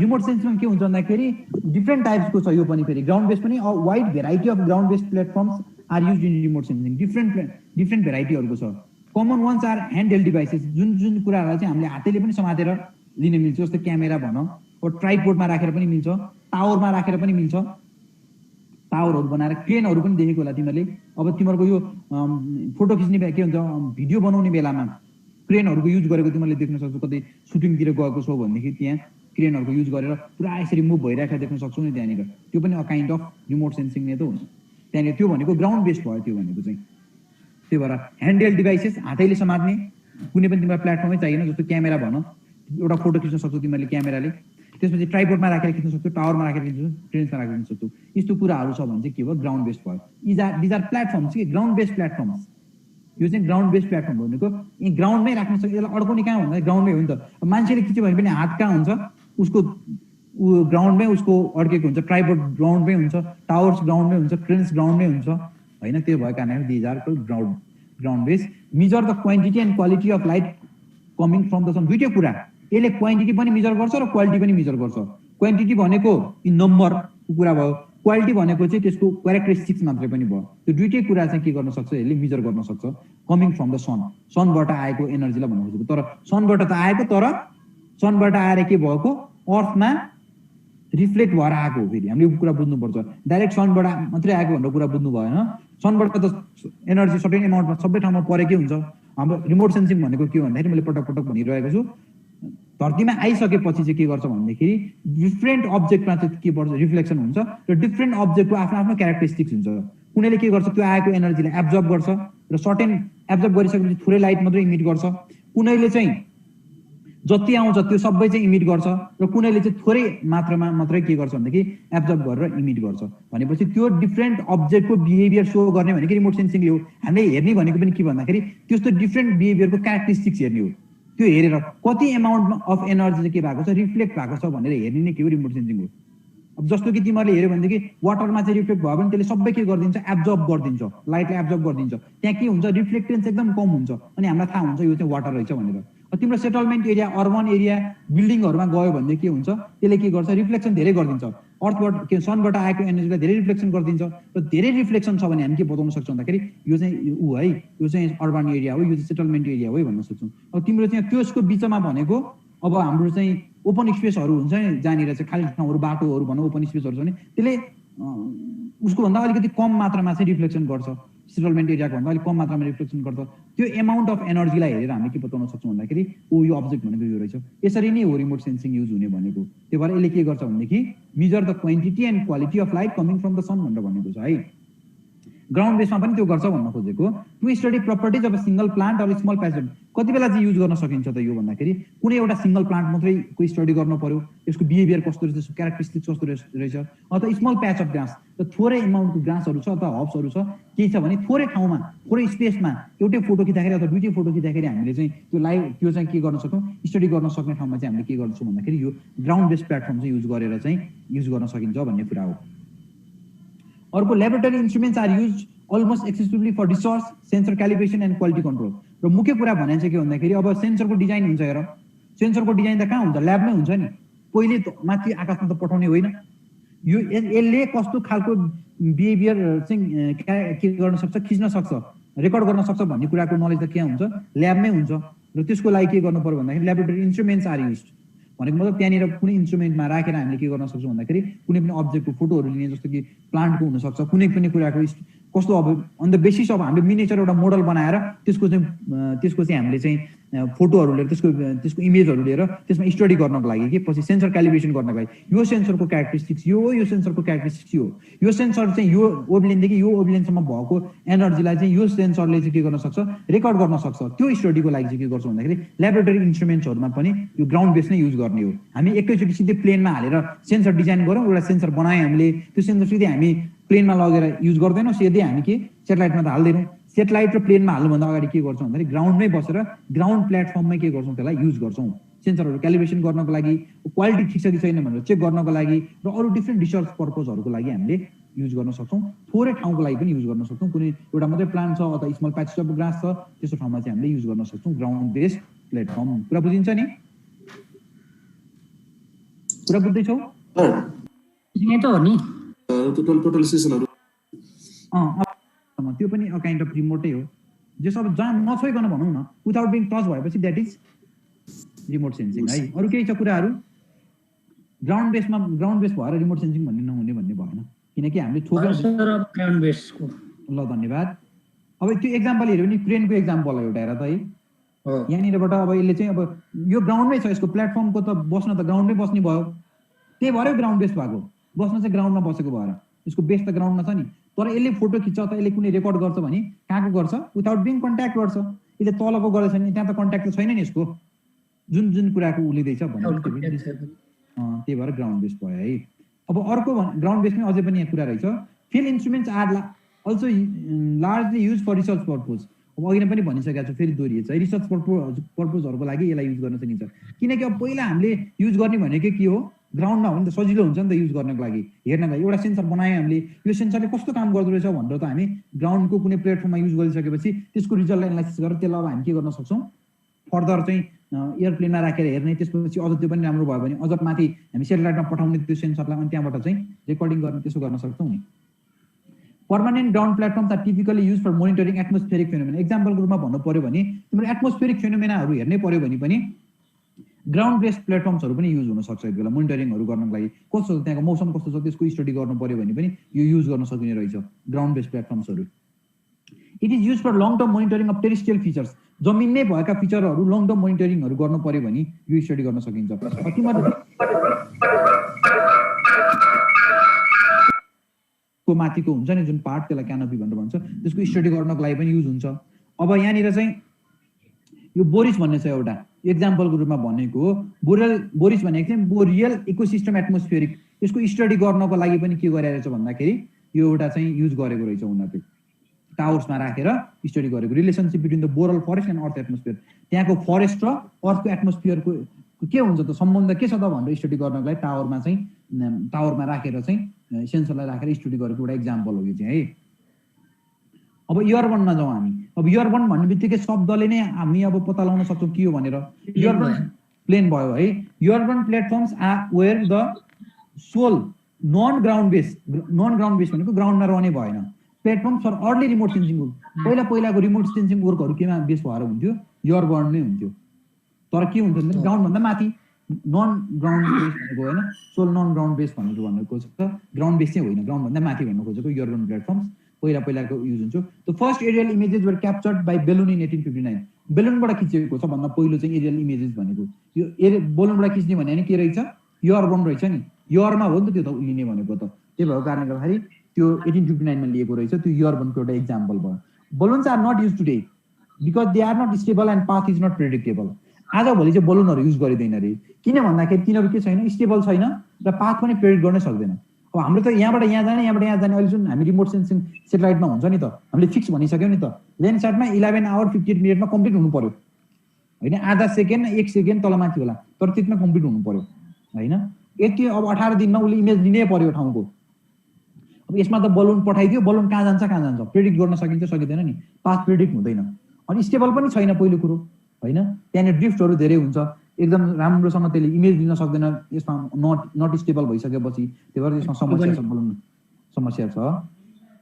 रिमोट सेन्सिङमा के हुन्छ भन्दाखेरि डिफ्रेन्ट टाइप्सको छ यो पनि। फेरि ग्राउन्ड बेस्ड पनि wide variety of ground based platforms are use in remote sensing. Different भेराइटीहरूको छ। Common ones are handheld devices, जुन कुराहरूलाई चाहिँ हामीले हातैले पनि समातेर लिन मिल्छ, जस्तो क्यामेरा भनौँ, ट्राइपोडमा राखेर पनि मिल्छ, टावरमा राखेर पनि मिल्छ। टावरहरू बनाएर क्रेनहरू पनि देखेको होला तिमीहरूले। अब तिमीहरूको यो फोटो खिच्ने बेला के हुन्छ, भिडियो बनाउने बेलामा क्रेनहरूको युज गरेको तिमीहरूले देख्न सक्छौ। कतै सुटिङतिर गएको छौ भनेदेखि त्यहाँ क्रेनहरूको युज गरेर पुरा यसरी मुभ भइरहेको देख्न सक्छौ नि त्यहाँनिर। त्यो पनि a kind of remote sensing नै त हो त्यहाँनिर। त्यो भनेको ग्राउन्ड बेस्ड भयो त्यो भनेको चाहिँ। त्यही भएर ह्यान्डहेल्ड डिभाइसेस, हातैले समात्ने कुनै पनि तिमीलाई प्लेटफर्मै चाहिएन। जस्तो क्यामेरा भनौँ, एउटा फोटो खिच्न सक्छौ तिमीहरूले क्यामेराले, त्यसपछि ट्राइपोडमा राखेर खिच्न सक्छौ, टावरमा राखेर खिच्न सक्छौ, ट्रेन्समा राखेर खिच्न सक्छौ। यस्तो कुराहरू छ भने चाहिँ के भयो, ग्राउन्ड बेस्ड भयो। दिज आर प्लेटफर्म्स कि ग्राउन्ड बेस्ड प्लेटफर्म्स। यो चाहिँ ग्राउन्ड बेस्ड प्लेटफर्म भनेको यी ग्राउन्डमै राख्न सक्छ। यसलाई अड्काउने कहाँ भन्दा ग्राउन्डमै हो नि त। मान्छेले खिच्यो भने पनि हात कहाँ हुन्छ, उसको ग्राउन्डमै उसको अड्केको हुन्छ। ट्राइपोड ग्राउन्डमै हुन्छ, टावर्स ग्राउन्डमै हुन्छ, ट्रेन्स ग्राउन्डमै हुन्छ होइन। त्यो भएको कारणले these are ground based. Measure the quantity and quality of light coming from the sun. दुईटै कुरा, यसले क्वान्टिटी पनि मेजर गर्छ र क्वालिटी पनि मेजर गर्छ। क्वान्टिटी भनेको नम्बरको कुरा भयो, क्वालिटी भनेको चाहिँ त्यसको क्यारेक्टरिस्टिक्स मात्रै पनि भयो। त्यो दुईटै कुरा चाहिँ के गर्न सक्छ, यसले मेजर गर्न सक्छ। कमिङ फ्रम द सन, सनबाट आएको एनर्जीलाई भन्नु खोजेको। तर सनबाट त आएको, तर सनबाट आएर के भएको, अर्थमा रिफ्लेक्ट भएर आएको हो। फेरि हामीले यो कुरा बुझ्नुपर्छ। डाइरेक्ट सनबाट मात्रै आएको भनेर कुरा बुझ्नु भएन। सनबाट त एनर्जी सर्टेन एमाउन्टमा सबै ठाउँमा परेकै हुन्छ। हाम्रो रिमोट सेन्सिङ भनेको के भन्दाखेरि मैले पटक पटक भनिरहेको छु, धरतीमा आइसकेपछि चाहिँ के गर्छ भन्दाखेरि डिफ्रेन्ट अब्जेक्टमा चाहिँ के पर्छ, रिफ्लेक्सन हुन्छ र डिफ्रेन्ट अब्जेक्टको आफ्नो आफ्नो क्यारेक्टरिस्टिक्स हुन्छ। कुनैले के गर्छ, त्यो आएको एनर्जीलाई एब्जर्ब गर्छ र सर्टेन एब्जर्ब गरिसकेपछि थोरै लाइट मात्रै इमिट गर्छ। कुनैले चाहिँ जति आउँछ त्यो सबै चाहिँ इमिट गर्छ र कुनैले चाहिँ थोरै मात्रामा मात्रै के गर्छ भनेदेखि एब्जर्ब गरेर इमिट गर्छ। भनेपछि त्यो डिफ्रेन्ट अब्जेक्टको बिहेभियर सो गर्ने भनेको रिमोट सेन्सिङले हो। हामीले हेर्ने भनेको पनि के भन्दाखेरि त्यस्तो डिफ्रेन्ट बिहेभियरको क्यारेक्टरिस्टिक्स हेर्ने हो। त्यो हेरेर कति एमाउन्ट अफ एनर्जी चाहिँ के भएको छ, रिफ्लेक्ट भएको छ भनेर हेर्ने नै के हो, रिमोट सेन्सिङ हो। अब जस्तो कि तिमीहरूले हेऱ्यो भनेदेखि वाटरमा चाहिँ रिफ्लेक्ट भयो भने त्यसले सबै के गरिदिन्छ, एब्जर्ब गरिदिन्छ, लाइटलाई एब्जर्ब गरिदिन्छ। त्यहाँ के हुन्छ, रिफ्लेक्टेन्स एकदम कम हुन्छ अनि हामीलाई थाहा हुन्छ यो चाहिँ वाटर रहेछ भनेर। तिम्रो सेटलमेन्ट एरिया, अर्बन एरिया, बिल्डिङहरूमा गयो भने के हुन्छ, त्यसले के गर्छ, रिफ्लेक्सन धेरै गरिदिन्छ। अर्थबाट के सनबाट आएको एनर्जीलाई धेरै रिफ्लेक्सन गरिदिन्छ र धेरै रिफ्लेक्सन छ भने हामी के बताउन सक्छौँ भन्दाखेरि यो चाहिँ ऊ है, यो चाहिँ अर्बन एरिया हो, यो चाहिँ सेटलमेन्ट एरिया हो भन्न सक्छौँ। अब तिम्रो चाहिँ त्यसको बिचमा भनेको अब हाम्रो चाहिँ ओपन स्पेसहरू हुन्छ नि जहाँनिर चाहिँ खाली ठाउँहरू बाटोहरू भनौँ ओपन स्पेसहरू छ भने त्यसले उसको भन्दा अलिकति कम मात्रामा चाहिँ रिफ्लेक्सन गर्छ, सेटलमेन्ट एरियाको भन्दा अलिक कम मात्रामा रिफ्लेक्सन गर्छ। त्यो एमाउन्ट अफ एनर्जीलाई हेरेर हामीले के बताउन सक्छौँ भन्दाखेरि यो अब्जेक्ट भनेको यो रहेछ। यसरी नै हो रिमोट सेन्सिङ युज हुने भनेको। त्यही भएर यसले के गर्छ भनेदेखि measure the quantity and quality of light coming from the sun भनेर भनेको छ है। ग्राउन्ड बेसमा पनि त्यो गर्छ भन्न खोजेको। To study properties of a single plant or small patch कति बेला चाहिँ युज गर्न सकिन्छ त यो भन्दाखेरि कुनै एउटा सिंगल प्लान्ट मात्रैको स्टडी गर्नु पर्यो, यसको बिहेभियर कस्तो रहेछ, त्यसको क्यारेक्टरिस्टिक्स कस्तो रहेछ, अथवा स्मल प्याच अफ ग्रास त थोरै एमाउन्टको ग्रासहरू छ अथवा हब्सहरू छ, केही छ भने थोरै ठाउँमा थोरै स्पेसमा एउटै फोटो खिच्दाखेरि अथवा दुईटै फोटो खिच्दाखेरि हामीले चाहिँ त्यो चाहिँ के गर्न सक्छौँ, स्टडी गर्न सक्ने ठाउँमा चाहिँ हामीले के गर्छौँ भन्दाखेरि यो ग्राउन्ड बेस्ड प्लेटफर्म चाहिँ युज गर्न सकिन्छ भन्ने कुरा हो। अर्को laboratory instruments are use almost excessively for research, sensor calibration and quality control. र मुख्य कुरा भने चाहिँ के भन्दाखेरि अब सेन्सरको डिजाइन हुन्छ हेर, सेन्सरको डिजाइन त कहाँ हुन्छ, ल्याबमै हुन्छ नि। पहिले माथि आकाशमा त पठाउने होइन, यो यसले कस्तो खालको बिहेभियर चाहिँ के गर्न सक्छ, खिच्न सक्छ, रेकर्ड गर्न सक्छ भन्ने कुराको नलेज त के हुन्छ, ल्याबमै हुन्छ। र त्यसको लागि के गर्नु पर्यो भन्दाखेरि ल्याबोरेटरी इन्स्ट्रुमेन्ट्स आर युज भनेको मतलब त्यहाँनिर कुनै इन्स्ट्रुमेन्टमा राखेर हामीले के गर्न सक्छौँ भन्दाखेरि कुनै पनि अब्जेक्टको फोटोहरू लिने, जस्तो कि प्लान्टको हुनसक्छ, कुनै पनि कुराको कस्तो अब अन द बेसिस अफ हामीले मिनिएचर एउटा मोडल बनाएर त्यसको चाहिँ हामीले चाहिँ फोटोहरू लिएर त्यसको इमेजहरू लिएर त्यसमा स्टडी गर्नको लागि कि पछि सेन्सर क्यालिब्रेसन गर्नको लागि यो सेन्सरको क्यारेक्टरिस्टिक्स यो हो, यो सेन्सरको क्यारेक्टरिस्टिक्स यो सेन्सर चाहिँ यो ओभलेनदेखि यो ओभलेनसम्म भएको एनर्जीलाई चाहिँ यो सेन्सरले चाहिँ के गर्न सक्छ, रेकर्ड गर्न सक्छ। त्यो स्टडीको लागि चाहिँ के गर्छौँ भन्दाखेरि ल्याबोरेटरी इन्स्ट्रुमेन्ट्सहरूमा पनि यो ग्राउन्ड बेस नै युज गर्ने हो। हामी एकैचोटि सिधै प्लेनमा हालेर सेन्सर डिजाइन गरौँ, एउटा सेन्सर बनायौँ हामीले, त्यो सेन्सर सिधै हामी प्लेनमा लगेर युज गर्दैनौँ, सिधै हामी के सेटेलाइटमा त हाल्दैनौँ। सेटेलाइट र प्लेनमा हाल्नुभन्दा अगाडि के गर्छौँ भन्दाखेरि ग्राउन्डमै बसेर ग्राउन्ड प्लेटफर्ममै के गर्छौँ, त्यसलाई युज गर्छौँ सेन्सरहरू क्यालिब्रेसन गर्नको लागि, क्वालिटी ठिक छ कि छैन भनेर चेक गर्नको लागि र अरू डिफ्रेन्ट रिसर्च पर्पजहरूको लागि हामीले युज गर्न सक्छौँ। थोरै ठाउँको लागि पनि युज गर्न सक्छौँ, कुनै एउटा मात्रै प्लान्ट छ अथवा स्मल प्याचेस अफ ग्रास छ त्यस्तो ठाउँमा चाहिँ हामीले युज गर्न सक्छौँ ग्राउन्ड बेस्ड प्लेटफर्म। कुरा बुझिन्छ नि? कुरा बुझ्दैछौ? त हो नि टोटल सेसनहरु त्यो पनि अ काइन्ड अफ रिमोटै हो, जे सब जहाँ नछोइकन भनौँ न, विदाउट बिङ टच भएपछि द्याट इज रिमोट सेन्सिङ है। अरू केही छ कुराहरू? ग्राउन्ड बेस भएर रिमोट सेन्सिङ भन्ने नहुने भन्ने भएन, किनकि हामीले ग्राउन्ड बेसको ल धन्यवाद। अब त्यो एक्जाम्पल हेऱ्यो भने क्रेनको एक्जाम्पल हो एउटा हेर त है, यहाँनिरबाट अब यसले चाहिँ अब यो ग्राउन्डमै छ, यसको प्लेटफर्मको त बस्न त ग्राउन्डमै बस्ने भयो, त्यही भएर ग्राउन्ड बेस भएको, बस्न चाहिँ ग्राउन्डमा बसेको भएर यसको बेस त ग्राउन्डमा छ नि। तर यसले फोटो खिच्छ त यसले कुनै रेकर्ड गर्छ भने कहाँको गर्छ, विदाउट बिङ कन्ट्याक्ट गर्छ। यसले तलको गरेछ नि, त्यहाँ त कन्ट्याक्ट त छैन नि यसको, जुन कुराको उलिँदैछ भने त्यही भएर ग्राउन्ड बेस भयो है। अब अर्को ग्राउन्ड बेसमै अझै पनि यहाँ कुरा रहेछ, field instruments are also largely use for research purpose. अब अघि नै पनि भनिसकेको छु, फेरि दोहोरिएछ है, रिसर्च पर्पजहरूको लागि यसलाई युज गर्न सकिन्छ। किनकि अब पहिला हामीले युज गर्ने भनेको के हो, ग्राउन्डमा हो नि त, सजिलो हुन्छ नि त युज गर्नको लागि, हेर्नको लागि। एउटा सेन्सर बनायो हामीले, यो सेन्सरले कस्तो काम गर्दो रहेछ भनेर त हामी ग्राउन्डको कुनै प्लेटफर्ममा युज गरिसकेपछि त्यसको रिजल्ट एनालाइसिस गरेर त्यसलाई अब हामी के गर्न सक्छौँ, फर्दर चाहिँ एयरप्लेनमा राखेर हेर्ने, त्यसपछि अझ त्यो पनि राम्रो भयो भने अझ माथि हामी सेटेलाइटमा पठाउने त्यो सेन्सरलाई, अनि त्यहाँबाट चाहिँ रेकर्डिङ गर्ने, त्यसो गर्न सक्छौँ नि। Permanent ground platforms are typically use for monitoring atmospheric phenomena. एक्जाम्पलको रूपमा भन्नु पर्यो भने तिम्रो एटमोस्फेरिक फेनोमेनाहरू हेर्नै पर्यो भने पनि ग्राउन्ड बेस्ड प्लेटफर्म्सहरू पनि युज हुनसक्छ यति बेला मोनिटरिङहरू गर्नको लागि। कस्तो छ त्यहाँको मौसम कस्तो छ त्यसको स्टडी गर्नु पर्यो भने पनि यो युज गर्न सकिने रहेछ ग्राउन्ड बेस्ड प्लेटफर्म्सहरू। It is use for long term monitoring of terrestrial features. जमिनमै भएका फिचरहरू लङ टर्म मोनिटरिङहरू गर्नु पर्यो भने यो स्टडी गर्न सकिन्छ। माथिको हुन्छ नि जुन पार्ट, त्यसलाई क्यानोपी भनेर भन्छ, त्यसको स्टडी गर्नको लागि पनि युज हुन्छ। अब यहाँनिर चाहिँ यो बोरिस भन्ने छ एउटा एक्जाम्पलको रूपमा भनेको हो। बोरिस भनेको चाहिँ बोरियल इकोसिस्टम एटमोस्फेरिक, यसको स्टडी गर्नको लागि पनि के गरिरहेछ भन्दाखेरि यो एउटा चाहिँ युज गरेको रहेछ उनीहरूले, टावर्समा राखेर स्टडी गरेको। Relationship between the boreal forest and earth atmosphere, त्यहाँको फरेस्ट र अर्थको एटमोस्फियरको के हुन्छ त सम्बन्ध के छ त भनेर स्टडी गर्नको लागि टावरमा राखेर चाहिँ सेन्सरलाई राखेर स्टडी गरेको एउटा एक्जाम्पल हो यो चाहिँ है। अब इयरबनमा जाउँ हामी। अब इयरबन भन्ने बित्तिकै शब्दले नै हामी अब पत्ता लगाउन सक्छौँ के हो भनेर। इयरबन प्लेन भयो है। Airborne platforms are where the sole non ground base भनेको ग्राउन्डमा रहने भएन। Platform for early remote sensing work, पहिलाको रिमोट सेन्सिङ वर्कहरू केमा बेस भएर हुन्थ्यो, इयरबर्न नै हुन्थ्यो। तर के हुन्छ भने ग्राउन्ड भन्दा माथि नन ग्राउन्ड बेस भनेको होइन सोल नन ग्राउन्ड बेस भनेको खोजेको ग्राउन्ड बेस चाहिँ होइन ग्राउन्ड भन्दा माथि भन्नु खोजेको एयरबोर्न प्लेटफर्म्स पहिलाको युज हुन्छ the first aerial images were captured by balloon in 1859 बेलुनबाट खिचेको छ भन्दा पहिलो चाहिँ एरियल इमेजेस भनेको यो बेलुनबाट खिच्ने भने के रहेछ एयरबोर्न रहेछ नि एयरमा हो नि त त्यो त लिने भनेको त त्यही भएको कारणले गर्दाखेरि त्यो 1859 मा लिएको रहेछ त्यो एयरबोर्नको एउटा एक्जाम्पल भयो balloons are not use today because they are not stable and path is not predictable आजभोलि चाहिँ बलुनहरू युज गरिँदैन अरे किन भन्दाखेरि तिनीहरू के छैन स्टेबल छैन र पाथ पनि प्रेडिक्ट गर्नै सक्दैन अब हाम्रो त यहाँबाट यहाँ जाने अहिले जुन हामी रिमोट सेन्सिङ सेटेलाइटमा हुन्छ नि त हामीले फिक्स भनिसक्यौँ नि त ल्यान्डस्याटमा 11 आवर 58 मिनटमा कम्प्लिट हुनु पर्यो होइन आधा सेकेन्ड 1 सेकेन्ड तलमाथि होला तर त्यतिमा कम्प्लिट हुनु पर्यो होइन यति अब 18 दिनमा उसले इमेज लिनै पर्यो ठाउँको अब यसमा त बलुन पठाइदियो बलुन कहाँ जान्छ प्रेडिक्ट गर्न सकिँदैन नि पाथ प्रेडिक्ट हुँदैन अनि स्टेबल पनि छैन पहिलो कुरो होइन त्यहाँनिर ड्रिफ्टहरू धेरै हुन्छ एकदम राम्रोसँग त्यसले इमेज लिन सक्दैन यसमा नट स्टेबल भइसकेपछि त्यही भएर यसमा समस्या छ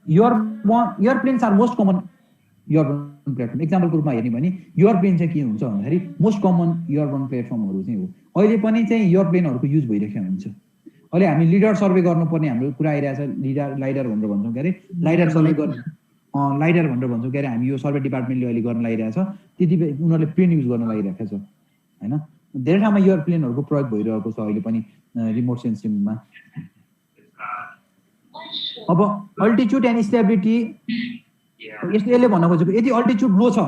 airplanes are most common airborne platform एक्जाम्पलको रूपमा हेर्ने भने एयरप्लेन चाहिँ के हुन्छ भन्दाखेरि मोस्ट कमन एयरबोर्न प्लेटफर्महरू चाहिँ हो अहिले पनि चाहिँ एयरप्लेनहरूको युज भइरहेको हुन्छ अहिले हामी लिडर सर्वे गर्नुपर्ने हाम्रो कुरा आइरहेको छ लाइडर भनेर भन्छौँ के अरे लाइडर सर्वे लाइडर भनेर भन्छौँ के अरे हामी यो सर्वे डिपार्टमेन्टले अहिले गर्न लागिरहेछ त्यति उनीहरूले प्लेन युज गर्न लागिरहेको छ होइन धेरै ठाउँमा एयरप्लेनहरूको प्रयोग भइरहेको छ अहिले पनि रिमोट सेन्सिङमा अब अल्टिच्युड एन्ड स्टेबिलिटी यसले भन्न खोजेको यदि अल्टिच्युड लो छ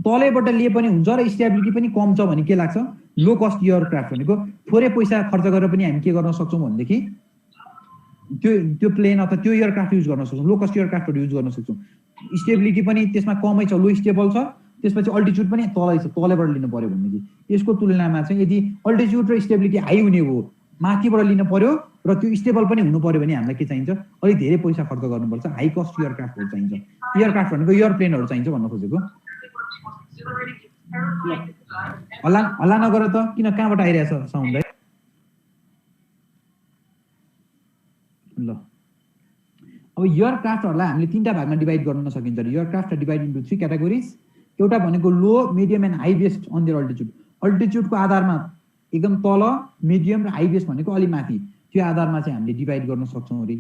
तलैबाट लिए पनि हुन्छ र स्टेबिलिटी पनि कम छ भने के लाग्छ लो कस्ट एयरक्राफ्ट भनेको थोरै पैसा खर्च गरेर पनि हामी के गर्न सक्छौँ भनेदेखि त्यो प्लेन अथवा त्यो एयरक्राफ्ट युज गर्न सक्छौँ लो कस्ट एयरक्राफ्टहरू युज गर्न सक्छौँ स्टेबिलिटी पनि त्यसमा कमै छ लो स्टेबल छ त्यसपछि अल्टिच्युड पनि तलैबाट लिनु पर्यो भनेदेखि यसको तुलनामा चाहिँ यदि अल्टिच्युड र स्टेबिलिटी हाई हुने हो माथिबाट लिनु पर्यो र त्यो स्टेबल पनि हुनु पर्यो भने हामीलाई के चाहिन्छ अलिक धेरै पैसा खर्च गर्नुपर्छ हाई कस्ट एयरक्राफ्टहरू चाहिन्छ एयरक्राफ्ट भनेको एयरप्लेनहरू चाहिन्छ भन्न खोजेको हल्ला नगर त किन कहाँबाट आइरहेछ साउन्ड है ल अब एयरक्राफ्टहरूलाई हामीले 3टा भागमा डिभाइड गर्न सकिन्छ एयरक्राफ्ट डिभाइड इन्टु 3 क्याटेगोरिज एउटा भनेको low medium and high based on their अल्टिच्युडको आधारमा एकदम तल मिडियम र हाई बेस भनेको अलि माथि त्यो आधारमा चाहिँ हामीले डिभाइड गर्न सक्छौँ अरे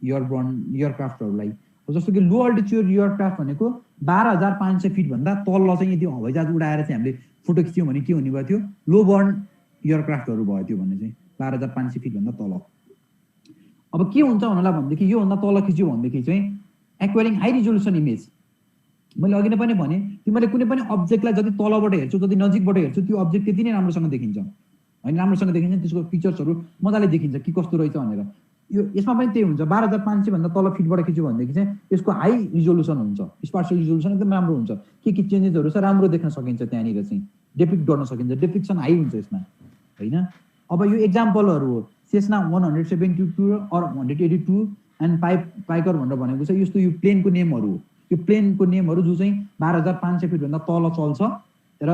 एयरक्राफ्टहरूलाई जस्तो कि लो अल्टिच्युड एयरक्राफ्ट भनेको 12,500 फिट भन्दा तल चाहिँ यदि हवाईजहाज उडाएर चाहिँ हामीले फोटो खिच्यौँ भने के हुने भयो थियो लो बर्न एयरक्राफ्टहरू भयो त्यो भने चाहिँ 12,500 फिट भन्दा तल अब के हुन्छ भन्नुला भनेदेखि योभन्दा तल खिच्यो भनेदेखि चाहिँ एक्वायरिङ हाई रिजोल्युसन इमेज मैले अघि नै पनि भने तिमीले कुनै पनि अब्जेक्टलाई जति तलबाट हेर्छौ जति नजिकबाट हेर्छौ त्यो अब्जेक्ट त्यति नै राम्रोसँग देखिन्छ होइन राम्रोसँग देखिन्छ त्यसको पिक्चर्सहरू मजाले देखिन्छ कि कस्तो रहेछ भनेर यो यसमा पनि त्यही हुन्छ 12,500 भन्दा तल फिटबाट खिच्यो भनेदेखि चाहिँ यसको हाई रिजोल्युसन हुन्छ स्पार्शियल रिजोल्युसन एकदम राम्रो हुन्छ के चेन्जेसहरू छ राम्रो देख्न सकिन्छ त्यहाँनिर चाहिँ डिपिक्ट गर्न सकिन्छ डिपिक्सन हाई हुन्छ यसमा होइन अब यो एक्जाम्पलहरू हो सेस्ना 172 अर 182 एन्ड पाइकर भनेर भनेको छ यस्तो यो प्लेनको नेमहरू हो यो प्लेनको नेमहरू जो चाहिँ 12,500 फिट भन्दा तल चल्छ र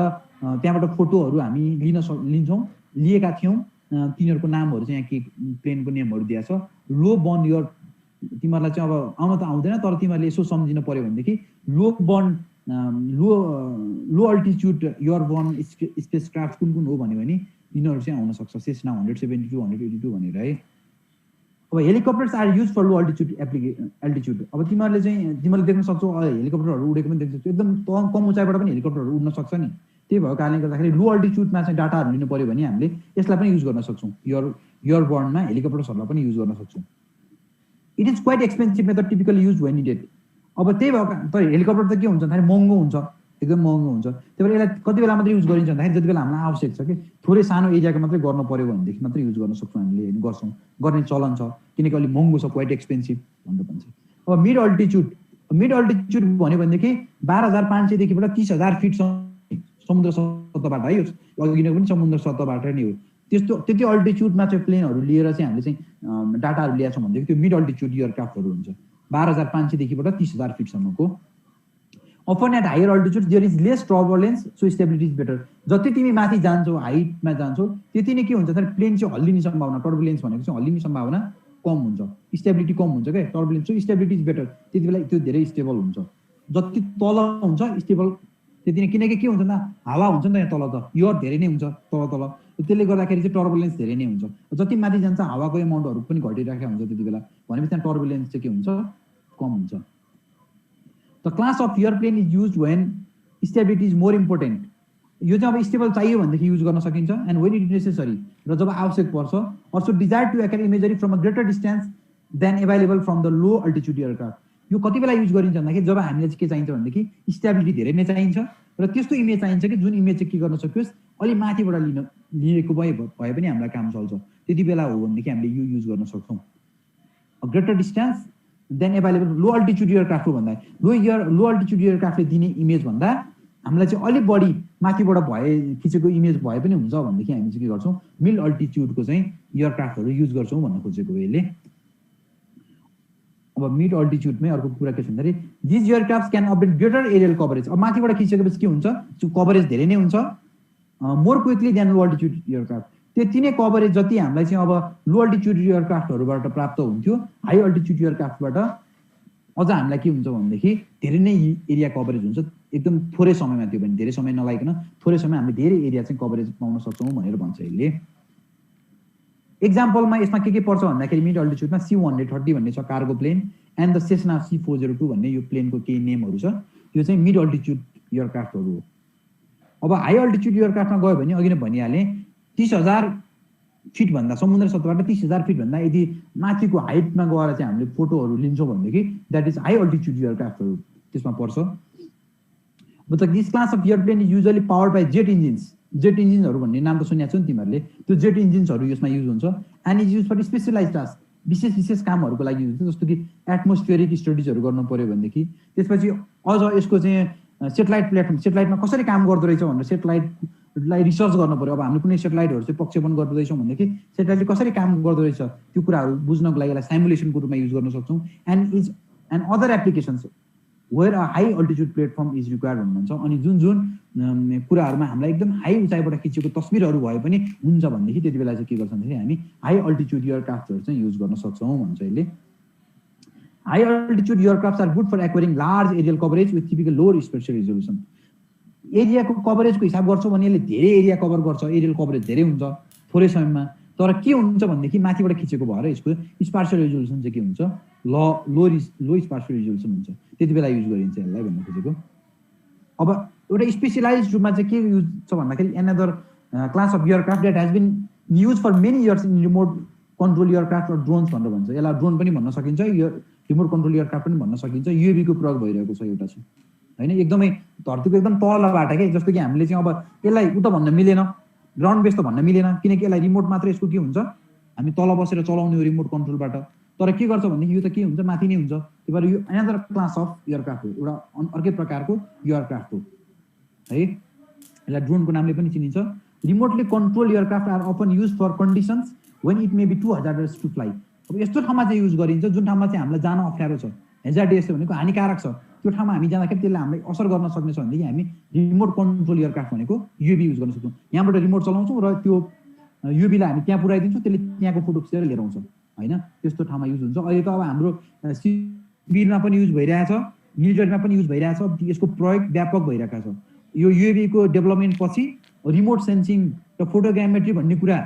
त्यहाँबाट फोटोहरू हामी लिन्छौँ लिएका थियौँ तिनीहरूको नामहरू चाहिँ यहाँ के प्लेनको नेमहरू दिएको छ लो बर्न एयर तिमीहरूलाई चाहिँ अब आउन त आउँदैन तर तिमीहरूले यसो सम्झिनु पर्यो भनेदेखि लो बर्न लो अल्टिच्युड एयरबोर्न स्पेसक्राफ्ट कुन हो भने यिनीहरू चाहिँ आउन सक्छ सेस्ना 172 182 भनेर है अब helicopters are use for low altitude अब तिमीहरूले देख्न सक्छौ हेलिकप्टरहरू उडेको पनि देख्न सक्छौ एकदम कम उचाइबाट पनि हेलिकप्टरहरू उड्न सक्छ नि त्यही भएको कारणले गर्दाखेरि लो अल्टिच्युडमा चाहिँ डाटाहरू लिनु पर्यो भने हामीले यसलाई पनि युज गर्न सक्छौँ एयरबोर्नमा हेलिकप्टर्सहरूलाई पनि युज गर्न सक्छौँ it is quite expensive method typically use when needed अब त्यही भएको तर हेलिकप्टर त के हुन्छ भन्दाखेरि महँगो हुन्छ एकदम महँगो हुन्छ त्यही भएर यसलाई कति बेला मात्रै युज गरिन्छ भन्दाखेरि जति बेला हामीलाई आवश्यक छ कि थोरै सानो एरियाको मात्रै गर्नु पर्यो भनेदेखि मात्रै युज गर्न सक्छौँ हामीले गर्छौँ गर्ने चलन छ किनकि अलिक महँगो छ क्वाइट एक्सपेन्सिभ भनेर भन्छ अब मिड अल्टिच्युड भन्यो भनेदेखि 12,500 देखिबाट 30,000 फिटसम्म समुद्र सतहबाट है यो अघि नै पनि समुद्र सतहबाट नै हो त्यति अल्टिच्युडमा चाहिँ प्लेनहरू लिएर चाहिँ हामीले चाहिँ डाटाहरू ल्याएको छौँ भनेदेखि त्यो मिड अल्टिच्युड एयरक्राफ्टहरू हुन्छ 12,500 देखिबाट 30,000 फिटसम्मको often at higher altitude there is less turbulence so stability is better जति तिमी माथि जान्छौ हाइटमा जान्छौ त्यति नै के हुन्छ भने प्लेन चाहिँ हल्लिने सम्भावना टर्बुलेन्स भनेको चाहिँ हल्लिने सम्भावना कम हुन्छ स्टेबिलिटी कम हुन्छ क्या turbulence so stability is better त्यति बेला त्यो धेरै स्टेबल हुन्छ जति तल हुन्छ स्टेबल त्यति नै, किनकि के हुन्छ त हावा हुन्छ नि त यहाँ तल त यो धेरै नै हुन्छ तल तल, त्यसले गर्दाखेरि चाहिँ टर्बुलेन्स धेरै नै हुन्छ। जति माथि जान्छ हावाको एमाउन्टहरू पनि घटिरहेको हुन्छ त्यति बेला, भनेपछि त्यहाँ टर्बुलेन्स चाहिँ के हुन्छ कम हुन्छ। The class of airplane is use when stability is more important. यो चाहिँ अब स्टेबल चाहियो भनेदेखि युज गर्न सकिन्छ। एन्ड वेन इट नेसेसरी, र जब आवश्यक पर्छ। Also desire to acquire imagery from a greater distance than available from the low altitude aircraft. यो कति बेला युज गरिन्छ भन्दाखेरि जब हामीलाई चाहिँ के चाहिन्छ भनेदेखि स्टेबिलिटी धेरै नै चाहिन्छ र त्यस्तो इमेज चाहिन्छ कि जुन इमेज चाहिँ के गर्न सकियोस् अलि माथिबाट लिएको भए पनि हामीलाई काम चल्छ, त्यति बेला हो भनेदेखि हामीले यो युज गर्न सक्छौँ। ग्रेटर डिस्टेन्स देन एभाइलेबल लो अल्टिट्युड एयरक्राफ्ट भन्दा लो अल्टिट्युड एयरक्राफ्टले दिने इमेज भन्दा हामीलाई चाहिँ अलिक बढी माथिबाट खिचेको इमेज भए पनि हुन्छ भनेदेखि हामी चाहिँ के गर्छौँ मिड अल्टिट्युडको चाहिँ एयरक्राफ्टहरू युज गर्छौँ भन्न खोजेको यसले। अब मिड अल्टिट्युडमै अर्को कुरा के छ भन्दाखेरि these aircraft can update greater aerial coverage. अब माथिबाट खिचेपछि के हुन्छ कभरेज धेरै नै हुन्छ, more quickly than low altitude aircraft. त्यति नै कभरेज जति हामीलाई चाहिँ अब लो अल्टिट्युड एयरक्राफ्टहरूबाट प्राप्त हुन्थ्यो, हाई अल्टिट्युड एयरक्राफ्टबाट अझ हामीलाई के हुन्छ भनेदेखि धेरै नै एरिया कभरेज हुन्छ एकदम थोरै समयमा। त्यो पनि धेरै समय नलागिकन थोरै समय हामीले धेरै एरिया चाहिँ कभरेज पाउन सक्छौँ भनेर भन्छ यसले। एक्जाम्पलमा यसमा के पर्छ भन्दाखेरि मिड अल्टिट्युडमा C-130 भन्ने छ cargo plane and the Cessna C-402 भन्ने यो प्लेनको केही नेमहरू छ, यो चाहिँ मिड अल्टिट्युड एयरक्राफ्टहरू हो। अब हाई अल्टिट्युड एयरक्राफ्टमा गयो भने अघि नै भनिहालेँ 30,000 फिटभन्दा समुद्र सतहबाट 30,000 फिटभन्दा यदि माथिको हाइटमा गएर चाहिँ हामीले फोटोहरू लिन्छौँ भनेदेखि द्याट इज हाई अल्टिट्युड एयरक्राफ्टहरू त्यसमा पर्छ। But this class of airplane is usually powered by jet engines. Jet इन्जिनहरू भन्ने नाम त सुनेको छ नि तिमीहरूले, त्यो जेट इन्जिन्सहरू यसमा युज हुन्छ। And is use for specialize task, विशेष कामहरूको लागि युज हुन्छ, जस्तो कि एटमोस्फियरिक स्टडिजहरू गर्नु पऱ्यो भनेदेखि। त्यसपछि अझ यसको चाहिँ सेटेलाइट प्लेटफर्म, सेटेलाइटमा कसरी काम गर्दो रहेछ भनेर सेटेलाइटलाई रिसर्च गर्नु पऱ्यो। अब हामीले कुनै सेटेलाइटहरू चाहिँ प्रक्षेपण गर्दैछौँ भनेदेखि सेटेलाइटले कसरी काम गर्दो रहेछ त्यो कुराहरू बुझ्नको लागि यसलाई साइमुलेसनको रूपमा युज गर्न सक्छौँ। And other applications where a high altitude platform is required भन्नुहुन्छ। अनि जुन कुराहरूमा हामीलाई एकदम हाई उचाइबाट खिचेको तस्बिरहरू भए पनि हुन्छ भनेदेखि त्यति बेला चाहिँ के गर्छ भन्दाखेरि हामी हाई अल्टिट्युड एयरक्राफ्टहरू चाहिँ युज गर्न सक्छौँ भन्छ यसले। High altitude aircraft are good for acquiring large aerial coverage with typical lower spatial resolution. एरियाको कभरेजको हिसाब गर्छौँ भने यसले धेरै एरिया कभर गर्छ, एरियल कभरेज धेरै हुन्छ थोरै समयमा। तर के हुन्छ भनेदेखि माथिबाट खिचेको भएर यसको स्पार्शियल रिजोल्युसन चाहिँ के हुन्छ लो स्पार्शियल रिजोल्युसन हुन्छ, त्यति बेला युज गरिन्छ यसलाई भन्न खोजेको। अब एउटा स्पेसलाइज रूपमा चाहिँ के युज छ भन्दाखेरि another class of aircraft that has been use for many years in remote control aircraft र ड्रोन्स भनेर भन्छ। यसलाई ड्रोन पनि भन्न सकिन्छ, रिमोट कन्ट्रोल एयरक्राफ्ट पनि भन्न सकिन्छ। युएभीको प्रयोग भइरहेको छ एउटा चाहिँ होइन, एकदमै धरतीको एकदम तलबाट के, जस्तो कि हामीले चाहिँ अब यसलाई उता भन्न मिलेन, ग्राउन्ड बेस त भन्न मिलेन, किनकि यसलाई रिमोट मात्र यसको के हुन्छ हामी तल बसेर चलाउने हो रिमोट कन्ट्रोलबाट। तर के गर्छ भनेदेखि यो त के हुन्छ माथि नै हुन्छ। त्यही भएर यो अनदर क्लास अफ एयरक्राफ्ट हो, एउटा अर्कै प्रकारको एयरक्राफ्ट हो है। यसलाई ड्रोनको नामले पनि चिनिन्छ। Remotely control aircraft are often use for conditions when it may be too hazardous to fly. अब यस्तो ठाउँमा चाहिँ युज गरिन्छ जुन ठाउँमा चाहिँ हामीलाई जान अप्ठ्यारो छ, हेजार्डियस भनेको हानिकारक छ, त्यो ठाउँमा हामी जाँदाखेरि त्यसले हामीलाई असर गर्न सक्ने छ भनेदेखि हामी रिमोट कन्ट्रोल एयरक्राफ्ट भनेको युएभी युज गर्न सक्छौँ। यहाँबाट रिमोट चलाउँछौँ र त्यो युएभीलाई हामी त्यहाँ पुऱ्याइदिन्छौँ, त्यसले त्यहाँको फोटो खिचेर लिएर आउँछ होइन, त्यस्तो ठाउँमा युज हुन्छ। अहिले त अब हाम्रो सिभिलमा पनि युज भइरहेछ, मिलिटरीमा पनि युज भइरहेछ, यसको प्रयोग व्यापक भइरहेको छ। यो युएभीको डेभलपमेन्ट पछि रिमोट सेन्सिङ र फोटोग्रामेट्री भन्ने कुरा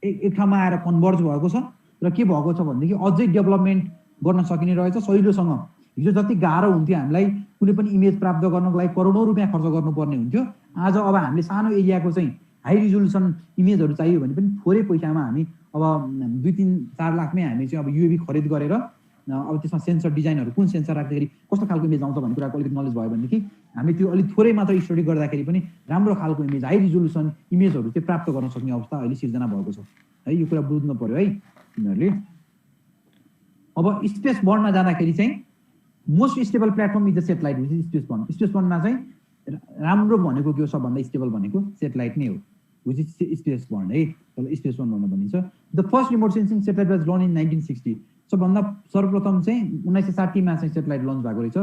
एक ठाउँमा आएर कन्भर्ज भएको छ र के भएको छ भनेदेखि अझै डेभलपमेन्ट गर्न सकिने रहेछ सजिलोसँग। हिजो जति गाह्रो हुन्थ्यो हामीलाई कुनै पनि इमेज प्राप्त गर्नको लागि करोडौँ रुपियाँ खर्च गर्नुपर्ने हुन्थ्यो, आज अब हामीले सानो एरियाको चाहिँ हाई रिजोल्युसन इमेजहरू चाहियो भने पनि थोरै पैसामा हामी अब 2-3-4 लाखमै हामी चाहिँ अब युएभी खरिद गरेर अब त्यसमा सेन्सर डिजाइनहरू कुन सेन्सर राख्दाखेरि कस्तो खालको इमेज आउँछ भन्ने कुराको अलिकति नलेज भयो भनेदेखि हामी त्यो अलिक थोरै मात्र स्टडी गर्दाखेरि पनि राम्रो खालको इमेज हाई रिजोल्युसन इमेजहरू चाहिँ प्राप्त गर्न सक्ने अवस्था अहिले सिर्जना भएको छ है। यो कुरा बुझ्नु पर्यो है तिमीहरूले। अब स्पेस बर्डमा जाँदाखेरि चाहिँ most stable platform is the satellite which is space bird. Space बर्डमा चाहिँ राम्रो भनेको के हो, सबभन्दा स्टेबल भनेको सेटेलाइट नै हो विच इज स्पेस बर्ड है, त्यसलाई स्पेस बर्ड भनेर भनिन्छ। The first remote sensing satellite was launch in 1960। सबभन्दा सर्वप्रथम चाहिँ 1960मा चाहिँ सेटेलाइट लन्च भएको रहेछ।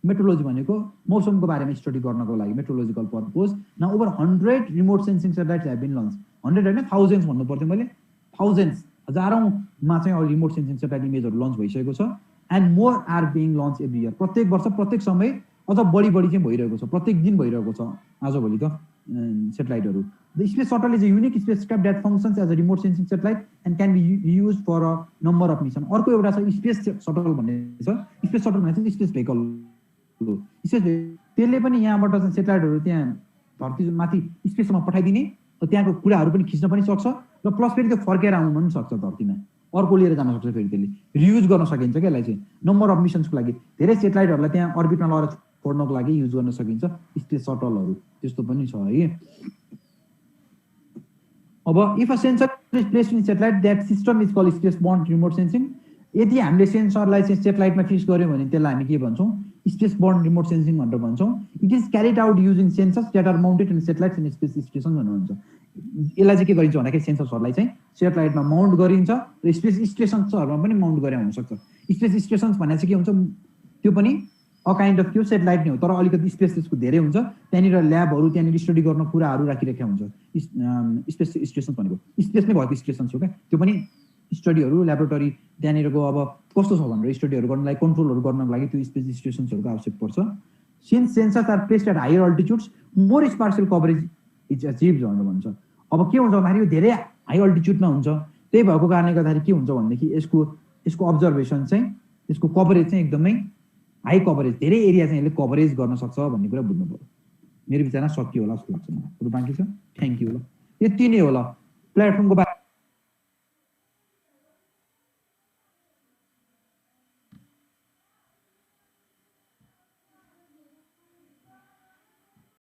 मेट्रोलोजी भनेको मौसमको बारेमा स्टडी गर्नको लागि metrological purpose. Now over 100 remote sensing satellites have been launch. 100 होइन थाउजन्ड्स भन्नु पर्थ्यो मैले, थाउजन्ड्स हजारौँमा चाहिँ अब रिमोट सेन्सिङ सेटेलाइट इमेजहरू लन्च भइसकेको छ। And more are being launch every year. प्रत्येक वर्ष प्रत्येक समय अझ बढी चाहिँ भइरहेको छ, प्रत्येक दिन भइरहेको छ आजभोलि त सेटेलाइटहरू। The space shuttle is a unique spacecraft that functions as a remote sensing satellite and can be use for a number of mission. अर्को एउटा छ स्पेस सटल भन्ने छ। स्पेस सटल भने चाहिँ स्पेस भेहिकल हो। स्पेस त्यसले पनि यहाँबाट चाहिँ सेटेलाइटहरू त्यहाँ धरती माथि स्पेसमा पठाइदिने, त्यहाँको कुराहरू पनि खिच्न पनि सक्छ र प्लस फेरि त्यो फर्केर आउनु पनि सक्छ धरतीमा, अर्को लिएर जान सक्छ। फेरि त्यसले रियुज गर्न सकिन्छ क्या यसलाई चाहिँ नम्बर अफ मिसन्सको लागि। धेरै सेटेलाइटहरूलाई त्यहाँ अर्बिटमा लगेर छोड्नको लागि युज गर्न सकिन्छ स्पेस सटलहरू, त्यस्तो पनि छ है। अब if a sensor is placed in satellite that system is called space bound remote sensing. यदि हामीले सेन्सरलाई चाहिँ सेटेलाइटमा फिक्स गर्यौँ भने त्यसलाई हामी के भन्छौँ, स्पेस बाउन्ड रिमोट सेन्सिङ भनेर भन्छौँ। It is carried out using sensors that are mounted in satellites and space station भन्नुहुन्छ। यसलाई चाहिँ के गरिन्छ भन्दाखेरि सेन्सर्सहरूलाई चाहिँ सेटेलाइटमा माउन्ट गरिन्छ र स्पेस स्टेसन्सहरूमा पनि माउन्ट गरे हुनसक्छ। स्पेस स्टेसन्स भन्ने चाहिँ के हुन्छ, त्यो पनि अ काइन्ड अफ त्यो सेटेलाइट नै हो, तर अलिकति स्पेस त्यसको धेरै हुन्छ। त्यहाँनिर ल्याबहरू, त्यहाँनिर स्टडी गर्न कुराहरू राखिरहेको हुन्छ। स्पेस स्टेसन भनेको स्पेस नै भएको स्टेसन्स हो क्या। त्यो पनि स्टडीहरू, ल्याबोरेटरी, त्यहाँनिरको अब कस्तो छ भनेर स्टडीहरू गर्नलाई, कन्ट्रोलहरू गर्नको लागि त्यो स्पेस स्टेसन्सहरूको आवश्यक पर्छ। Since sensors are placed at higher altitudes more spatial coverage is achieved भनेर भन्छ। अब के हुन्छ भन्दाखेरि यो धेरै हाई अल्टिट्युडमा हुन्छ, त्यही भएको कारणले गर्दाखेरि के हुन्छ भनेदेखि यसको अब्जर्भेसन चाहिँ, यसको कभरेज चाहिँ एकदमै हाई कभरेज, धेरै एरिया चाहिँ यसले कभरेज गर्न सक्छ भन्ने कुरा बुझ्नु पऱ्यो। मेरो विचारमा सकियो होला जस्तो लाग्छ मलाई। अरू बाँकी छ? Thank you. ल यति नै हो ल प्लेटफर्मको